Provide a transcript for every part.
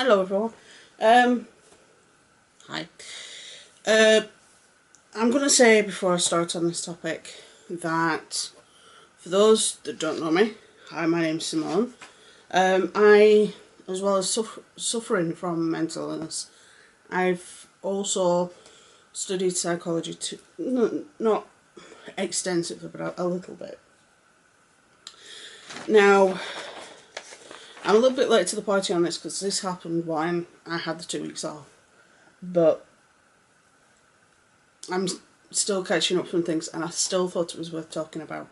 Hello everyone. Hi. I'm going to say before I start on this topic that for those that don't know me, hi, my name's Simone. I, as well as suffering from mental illness, I've also studied psychology, not extensively, but a little bit. Now, I'm a little bit late to the party on this because this happened when I had the 2 weeks off. But I'm still catching up from things, and I still thought it was worth talking about.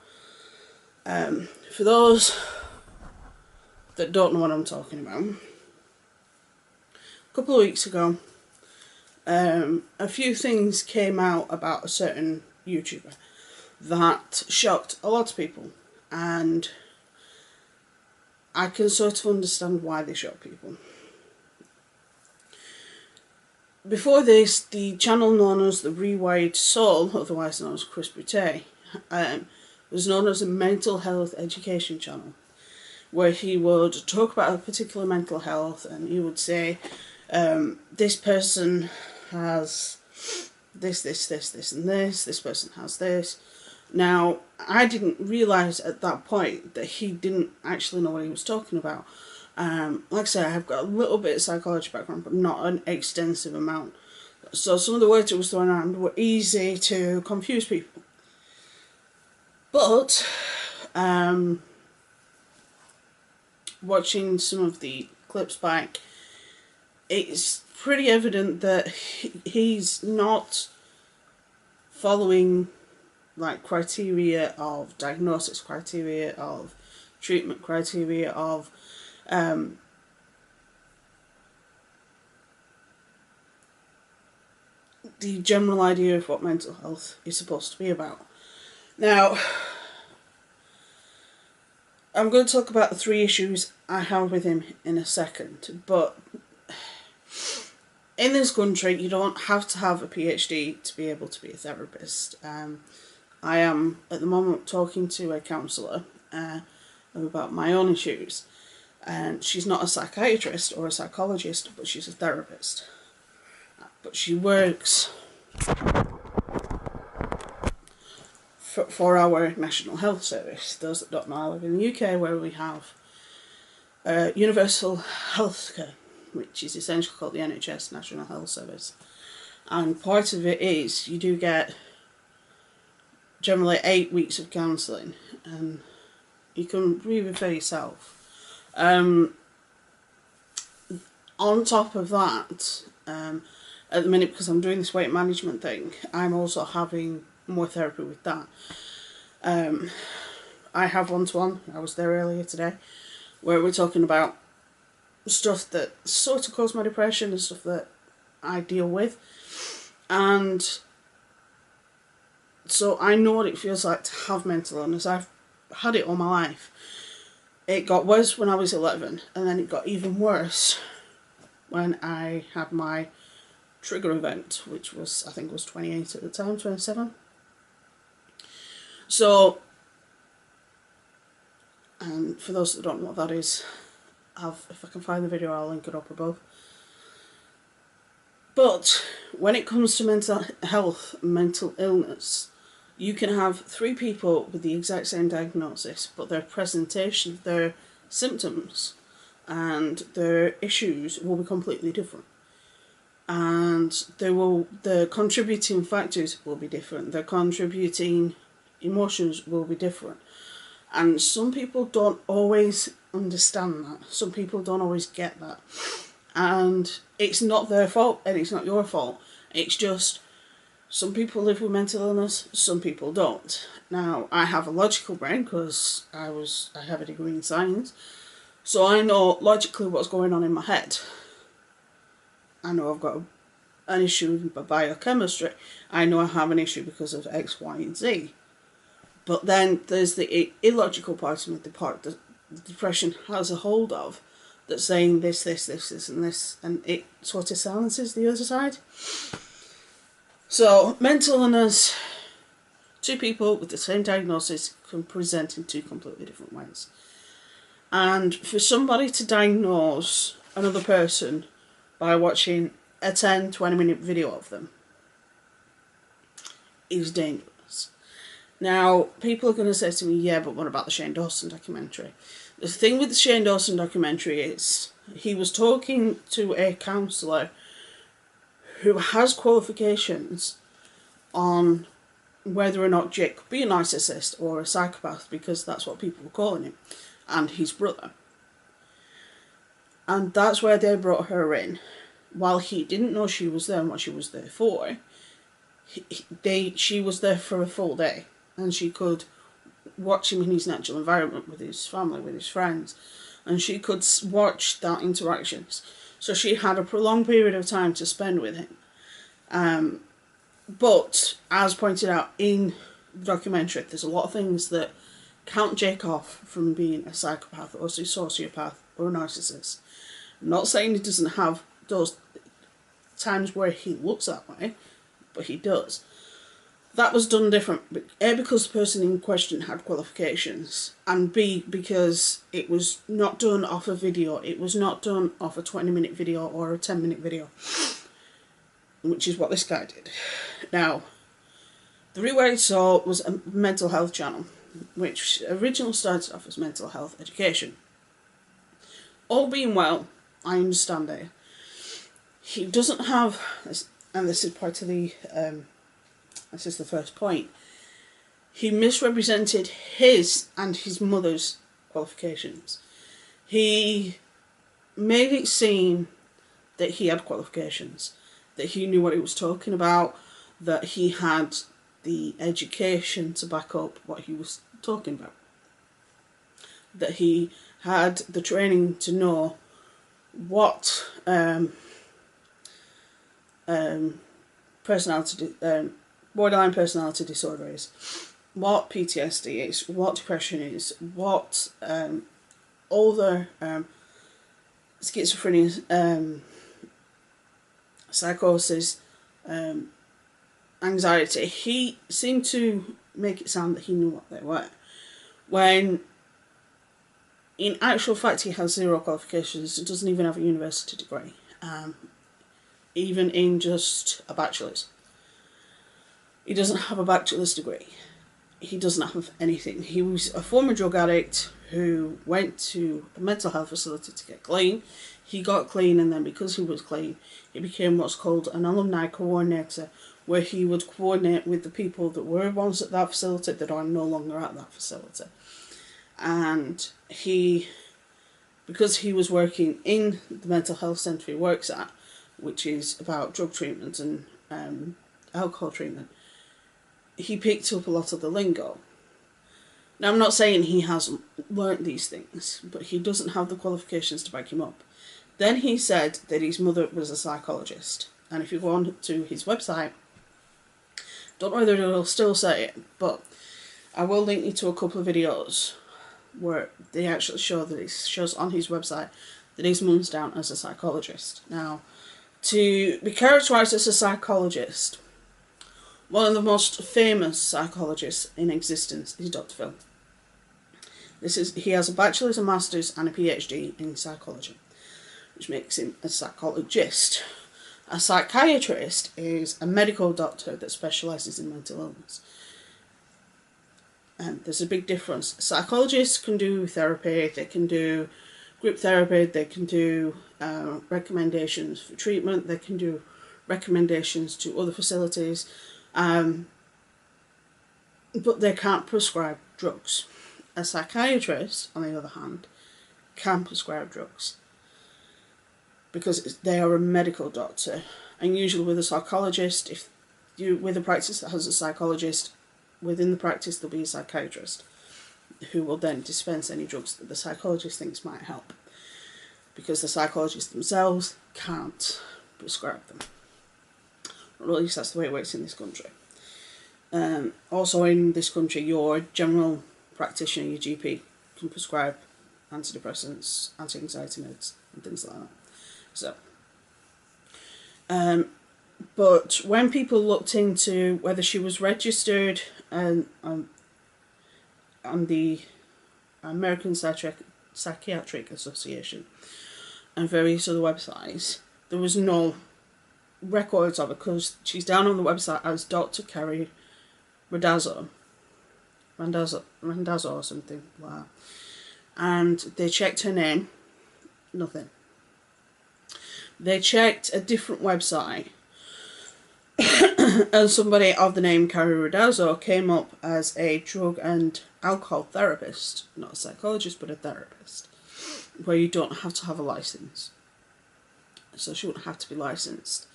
For those that don't know what I'm talking about, a couple of weeks ago, a few things came out about a certain YouTuber that shocked a lot of people, and I can sort of understand why they shock people. Before this, the channel known as the Rewired Soul, otherwise known as Chris Boutte, was known as a mental health education channel, where he would talk about a particular mental health, and he would say, this person has this, and this person has this. Now, I didn't realise at that point that he didn't actually know what he was talking about. Like I say, I've got a little bit of psychology background, but not an extensive amount. So some of the words that was thrown around were easy to confuse people. But watching some of the clips back, it's pretty evident that he's not following like criteria of diagnosis, criteria of treatment, criteria of the general idea of what mental health is supposed to be about. Now, I'm going to talk about the 3 issues I have with him in a second, but in this country you don't have to have a PhD to be able to be a therapist. I am at the moment talking to a counsellor about my own issues, and she's not a psychiatrist or a psychologist, but she's a therapist. But she works for our National Health Service. Those that don't know, I live in the UK, where we have universal healthcare, which is essentially called the NHS, National Health Service. And part of it is you do get generally 8 weeks of counselling, and you can read it for yourself. On top of that, at the minute, because I'm doing this weight management thing, I'm also having more therapy with that. I have one-to-one, I was there earlier today, where we're talking about stuff that sort of caused my depression and stuff that I deal with. And so I know what it feels like to have mental illness. I've had it all my life. It got worse when I was 11, and then it got even worse when I had my trigger event, which was, I think, was 28 at the time, 27. So, and for those that don't know what that is, if I can find the video, I'll link it up above. But when it comes to mental health, mental illness, you can have 3 people with the exact same diagnosis, but their presentation, their symptoms and their issues will be completely different. And the contributing factors will be different. The contributing emotions will be different. And some people don't always understand that. Some people don't always get that. And it's not their fault, and it's not your fault. It's just some people live with mental illness, some people don't. Now, I have a logical brain because I have a degree in science, so I know logically what's going on in my head. I know I've got an issue with biochemistry. I know I have an issue because of X, Y, and Z. But then there's the illogical part of me, the part that depression has a hold of, that's saying this, and this, and it sort of silences the other side. So, mental illness, 2 people with the same diagnosis can present in 2 completely different ways. And for somebody to diagnose another person by watching a 10-20 minute video of them is dangerous. Now, people are going to say to me, yeah, but what about the Shane Dawson documentary? The thing with the Shane Dawson documentary is he was talking to a counsellor who has qualifications on whether or not Jake could be a narcissist or a psychopath, because that's what people were calling him, and his brother. And that's where they brought her in. While he didn't know she was there and what she was there for, she was there for a full day, and she could watch him in his natural environment with his family, with his friends, and she could watch that interactions. So she had a prolonged period of time to spend with him. But as pointed out in the documentary, there's a lot of things that count Jake off from being a psychopath or a sociopath or a narcissist. I'm not saying he doesn't have those times where he looks that way, but he does. That was done different. A, because the person in question had qualifications, and B, because it was not done off a video. It was not done off a 20-minute video or a 10-minute video, which is what this guy did. Now, the Rewired Soul was a mental health channel, which originally started off as mental health education. All being well, I understand it. He doesn't have, and this is part of the, this is the first point, he misrepresented his and his mother's qualifications. He made it seem that he had qualifications, that he knew what he was talking about, that he had the education to back up what he was talking about, that he had the training to know what borderline personality disorder is, what PTSD is, what depression is, what other schizophrenia, psychosis, anxiety. He seemed to make it sound that he knew what they were, when in actual fact he has zero qualifications. He doesn't even have a university degree, even in just a bachelor's. He doesn't have a bachelor's degree. He doesn't have anything. He was a former drug addict who went to a mental health facility to get clean. He got clean, and then because he was clean, he became what's called an alumni coordinator, where he would coordinate with the people that were once at that facility that are no longer at that facility. And because he was working in the mental health centre he works at, which is about drug treatment and alcohol treatment, he picked up a lot of the lingo. Now, I'm not saying he hasn't learnt these things, but he doesn't have the qualifications to back him up. Then he said that his mother was a psychologist, and if you go on to his website, don't know whether it'll still say it, but I will link you to a couple of videos where they actually show that it shows on his website that his mum's down as a psychologist. Now, to be characterised as a psychologist, one of the most famous psychologists in existence is Dr. Phil. He has a bachelor's, a master's and a PhD in psychology, which makes him a psychologist. A psychiatrist is a medical doctor that specialises in mental illness. And there's a big difference. Psychologists can do therapy, they can do group therapy, they can do recommendations for treatment, they can do recommendations to other facilities, but they can't prescribe drugs. A psychiatrist, on the other hand, can prescribe drugs because they are a medical doctor. And usually with a psychologist, if you with a practice that has a psychologist, within the practice there'll be a psychiatrist who will then dispense any drugs that the psychologist thinks might help, because the psychologists themselves can't prescribe them. Or at least that's the way it works in this country. Also in this country, your general practitioner, your GP, can prescribe antidepressants, anti-anxiety meds and things like that. So, but when people looked into whether she was registered on the American Psychiatric Association, and various other websites. There was no records of it because she's down on the website as Dr. Kary Randazzo or something like that. And they checked her name, nothing. They checked a different website and somebody of the name Kary Randazzo came up as a drug and alcohol therapist, not a psychologist but a therapist, where you don't have to have a license. So she wouldn't have to be licensed.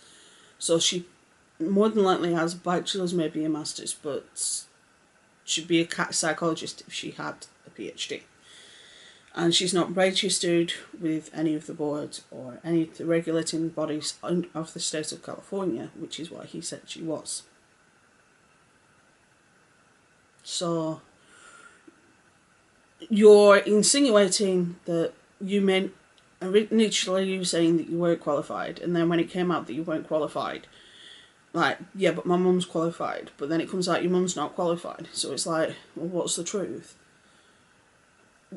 So she more than likely has a bachelor's, maybe a master's, but she'd be a psychologist if she had a PhD. And she's not registered with any of the boards or any of the regulating bodies of the state of California, which is what he said she was. So you're insinuating that you meant, initially you saying that you weren't qualified, and then when it came out that you weren't qualified, like, yeah, but my mum's qualified, but then it comes out your mum's not qualified. So it's like, well, what's the truth?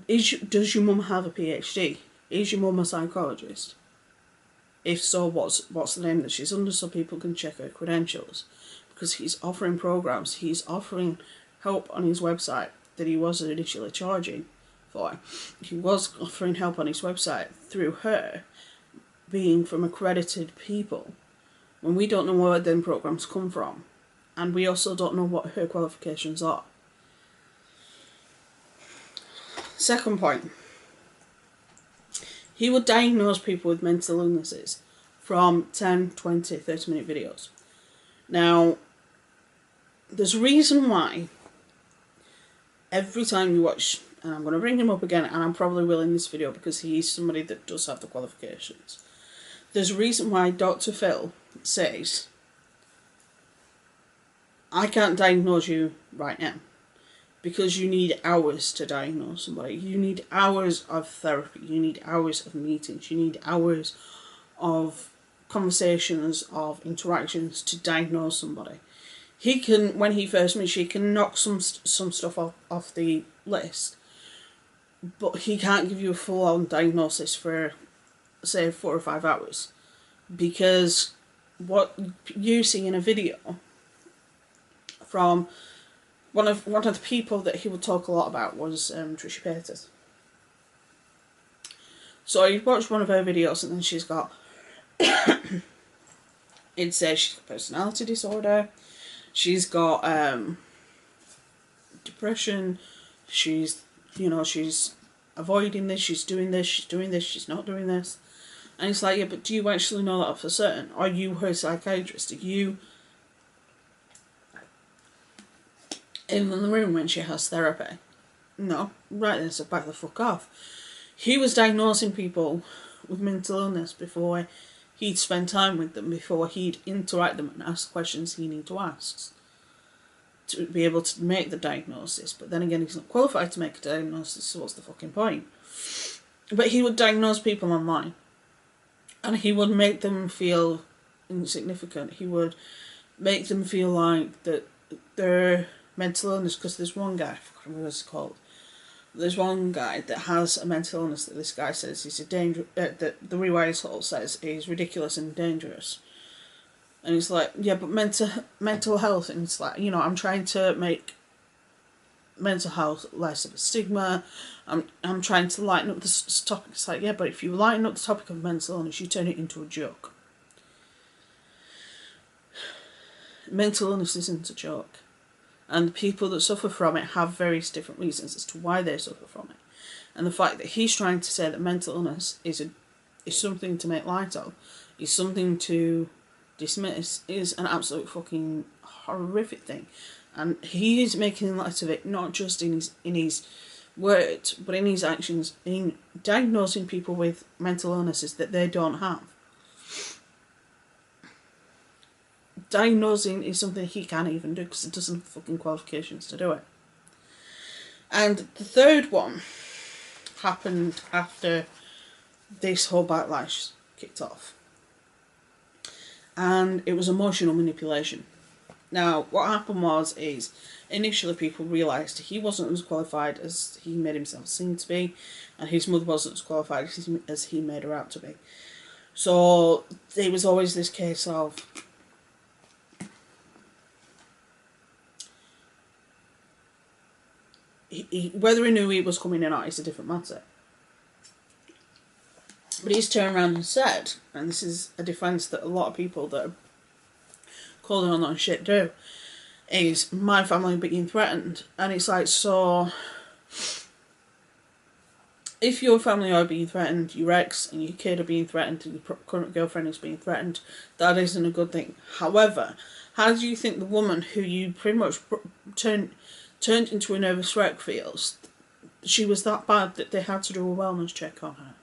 Does your mum have a PhD? Is your mum a psychologist? If so, what's the name that she's under so people can check her credentials? Because he's offering programs, he's offering help on his website that he wasn't initially charging for. He was offering help on his website through her being from accredited people, when we don't know where them programs come from, and we also don't know what her qualifications are. Second point, he would diagnose people with mental illnesses from 10, 20, 30-minute videos. Now, there's a reason why every time you watch, and I'm going to bring him up again, and I'm probably will in this video because he's somebody that does have the qualifications. There's a reason why Dr. Phil says, I can't diagnose you right now. Because you need hours to diagnose somebody. You need hours of therapy. You need hours of meetings. You need hours of conversations, of interactions to diagnose somebody. He can, when he first meets you, he can knock some stuff off the list. But he can't give you a full-on diagnosis for, say, 4 or 5 hours. Because what you see in a video from one of the people that he would talk a lot about was Trisha Paytas. So you watch one of her videos and then she's got it says she's got personality disorder, she's got depression, she's avoiding this, she's doing this, she's not doing this. And it's like, yeah, but do you actually know that for certain? Are you her psychiatrist? Are you in the room when she has therapy? No. Right then, so back the fuck off. He was diagnosing people with mental illness before he'd spend time with them, before he'd interact them and ask questions he needed to ask to be able to make the diagnosis. But then again, he's not qualified to make a diagnosis, so what's the fucking point? But he would diagnose people online, and he would make them feel insignificant. He would make them feel like that they're mental illness, because there's one guy, I forgot what it's called. There's one guy that has a mental illness that this guy says is a danger. That the Rewired Soul says is ridiculous and dangerous. And he's like, yeah, but mental health, and it's like, I'm trying to make mental health less of a stigma. I'm trying to lighten up this topic. It's like, yeah, but if you lighten up the topic of mental illness, you turn it into a joke. Mental illness isn't a joke. And the people that suffer from it have various different reasons as to why they suffer from it. And the fact that he's trying to say that mental illness is something to make light of, is something to dismiss, is an absolute fucking horrific thing. And he is making light of it, not just in his words, but in his actions, in diagnosing people with mental illnesses that they don't have. Diagnosing is something he can't even do because he doesn't have fucking qualifications to do it. And the third one happened after this whole backlash kicked off. And it was emotional manipulation. Now, what happened is initially people realised he wasn't as qualified as he made himself seem to be, and his mother wasn't as qualified as he made her out to be. So there was always this case of whether he knew he was coming or not is a different matter. But he's turned around and said, and this is a defence that a lot of people that are calling on that shit do, is my family being threatened. And it's like, so if your family are being threatened, your ex and your kid are being threatened, and your current girlfriend is being threatened, that isn't a good thing. However, how do you think the woman who you pretty much turned into a nervous wreck feels? She was that bad that they had to do a wellness check on her.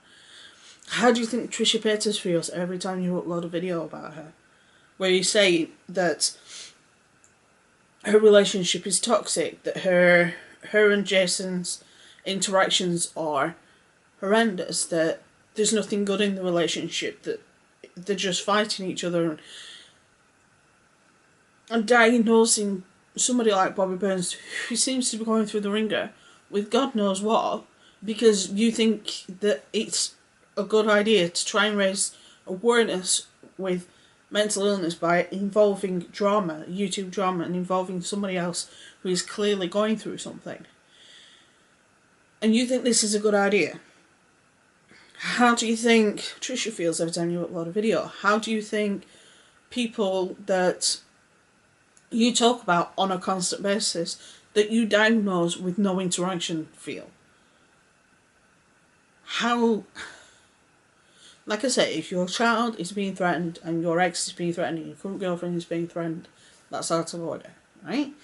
How do you think Trisha Paytas feels every time you upload a video about her, where you say that her relationship is toxic, that her and Jason's interactions are horrendous, that there's nothing good in the relationship, that they're just fighting each other, and diagnosing somebody like Bobby Burns, who seems to be going through the ringer with God knows what, because you think that it's a good idea to try and raise awareness with mental illness by involving drama, YouTube drama, and involving somebody else who is clearly going through something. And you think this is a good idea. How do you think Trisha feels every time you upload a video? How do you think people that you talk about on a constant basis, that you diagnose with no interaction, feel? How... Like I say, if your child is being threatened and your ex is being threatened and your current girlfriend is being threatened, that's out of order, right?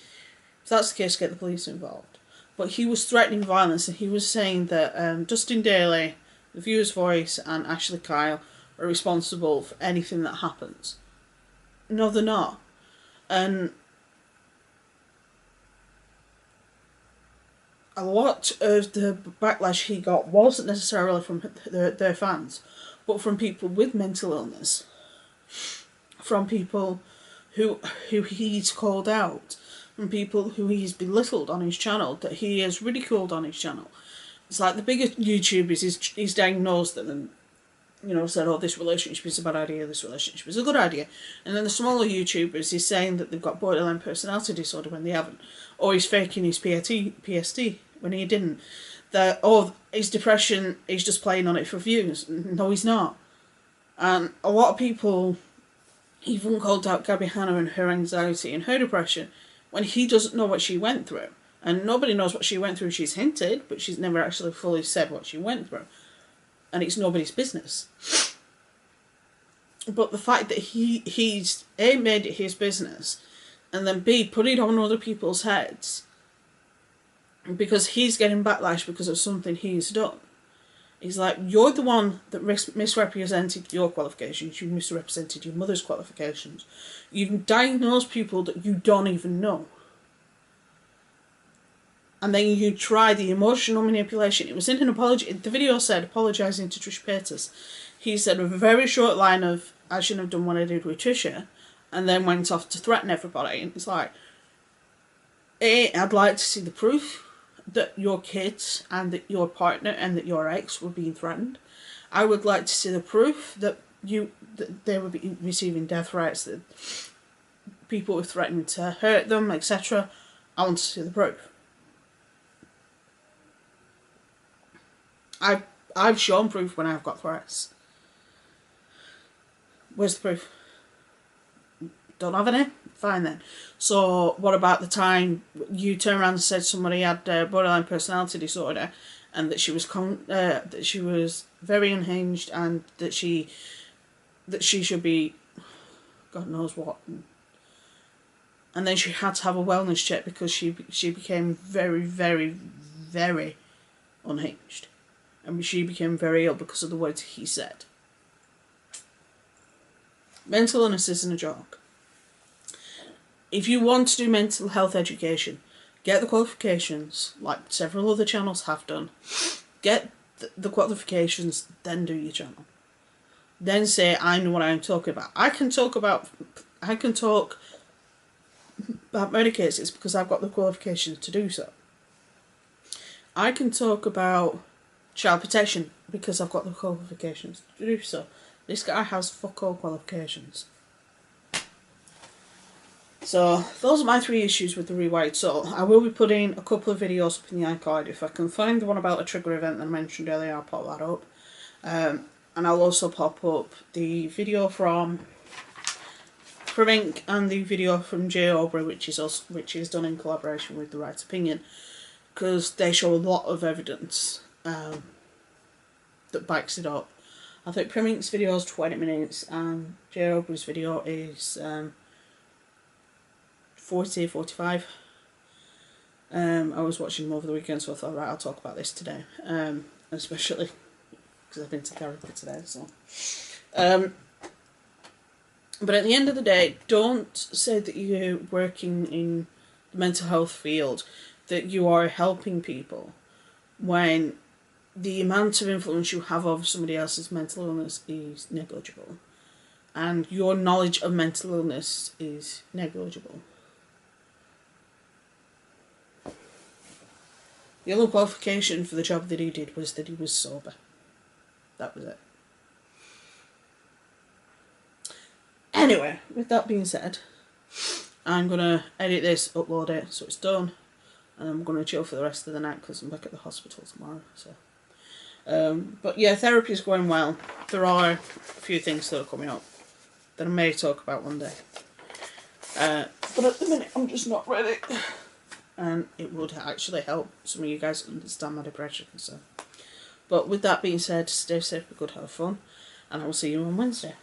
If that's the case, get the police involved. But he was threatening violence, and he was saying that Dustin Daly, The Viewer's Voice, and Ashley Kyle are responsible for anything that happens. No, they're not. And a lot of the backlash he got wasn't necessarily from their fans, but from people with mental illness, from people who he's called out, from people who he's belittled on his channel, that he has ridiculed on his channel. It's like the bigger YouTubers, he's diagnosed them and, you know, said, oh, this relationship is a bad idea, this relationship is a good idea. And then the smaller YouTubers, he's saying that they've got borderline personality disorder when they haven't. Or he's faking his PST when he didn't. That, oh, his depression, he's just playing on it for views. No, he's not. And a lot of people even called out Gabby Hanna and her anxiety and her depression when he doesn't know what she went through. And nobody knows what she went through. She's hinted, but she's never actually fully said what she went through. And it's nobody's business. But the fact that he's A, made it his business, and then B, put it on other people's heads because he's getting backlash because of something he's done. He's like, you're the one that misrepresented your qualifications, you misrepresented your mother's qualifications, you diagnosed people that you don't even know. And then you try the emotional manipulation. It was in an apology. The video said, apologising to Trish Paytas. He said a very short line of, I shouldn't have done what I did with Trisha, and then went off to threaten everybody. And it's like, A, I'd like to see the proof that your kids and that your partner and that your ex were being threatened. I would like to see the proof that they were receiving death threats, that people were threatening to hurt them, etc. I want to see the proof. I've shown proof when I've got threats. Where's the proof? Don't have any? Fine then. So what about the time you turned around and said somebody had borderline personality disorder, and that she was very unhinged, and that she should be God knows what, and then she had to have a wellness check because she became very, very, very unhinged. And she became very ill because of the words he said. Mental illness isn't a joke. If you want to do mental health education, get the qualifications, like several other channels have done. Get the qualifications, then do your channel. Then say, I know what I'm talking about. I can talk medicates, it's because I've got the qualifications to do so. I can talk about child protection because I've got the qualifications to do so. This guy has fuck all qualifications. So, those are my 3 issues with the Rewired Soul. I will be putting a couple of videos up in the iCard. If I can find the one about a trigger event that I mentioned earlier, I'll pop that up. And I'll also pop up the video from Inc. and the video from Jay Aubrey, which is done in collaboration with The Right Opinion, because they show a lot of evidence that backs it up. I think Inc's video is 20 minutes and Jay Aubrey's video is 45. I was watching them over the weekend, so I thought, right, I'll talk about this today, especially because I've been to therapy today. So, but at the end of the day, don't say that you're working in the mental health field, that you are helping people, when the amount of influence you have over somebody else's mental illness is negligible, and your knowledge of mental illness is negligible. The only qualification for the job that he did was that he was sober. That was it. Anyway, with that being said, I'm going to edit this, upload it, so it's done. And I'm going to chill for the rest of the night because I'm back at the hospital tomorrow. So, but yeah, therapy is going well. There are a few things that are coming up that I may talk about one day. But at the minute, I'm just not ready. And it would actually help some of you guys understand my depression. So, but with that being said, stay safe, be good, have fun, and I will see you on Wednesday.